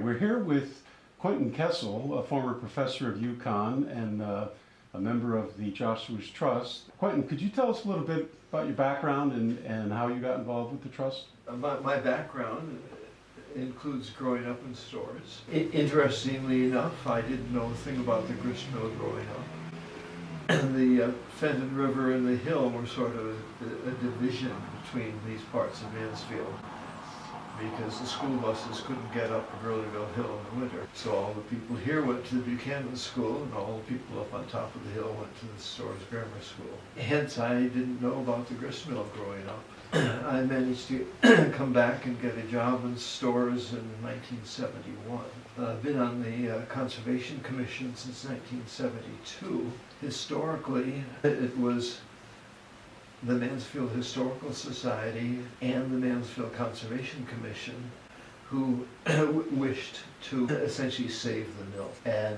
We're here with Quentin Kessel, a former professor of UConn and a member of the Joshua's Trust. Quentin, could you tell us a little bit about your background and how you got involved with the Trust? My background includes growing up in stores. Interestingly enough, I didn't know a thing about the grist mill growing up. And the Fenton River and the Hill were sort of a division between these parts of Mansfield, because the school buses couldn't get up Burleyville Hill in the winter. So all the people here went to the Buchanan School, and all the people up on top of the hill went to the Stores Grammar School. Hence, I didn't know about the grist mill growing up. I managed to come back and get a job in stores in 1971. I've been on the Conservation Commission since 1972. Historically, it was the Mansfield Historical Society and the Mansfield Conservation Commission who wished to essentially save the mill. And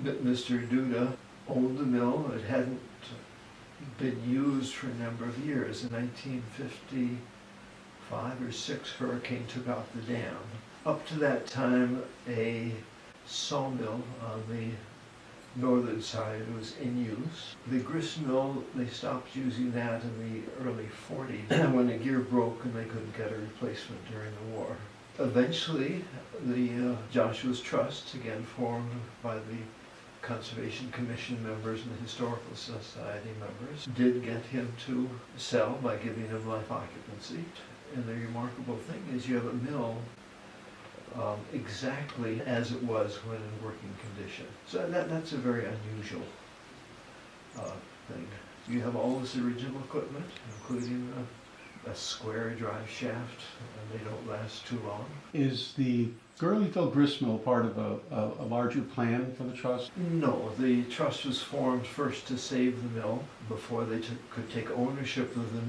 Mr. Duda owned the mill. It hadn't been used for a number of years. In 1955 or 6, hurricane took out the dam. Up to that time, a sawmill on the northern side was in use. The grist mill, they stopped using that in the early 40s when the gear broke and they couldn't get a replacement during the war. Eventually, the Joshua's Trust, again formed by the Conservation Commission members and the Historical Society members, did get him to sell by giving him life occupancy. And the remarkable thing is you have a mill exactly as it was when in working condition. So that's a very unusual thing. You have all this original equipment, including a square drive shaft, and they don't last too long. Is the Gurleyville grist mill part of a larger plan for the Trust? No, the Trust was formed first to save the mill before they could take ownership of the mill.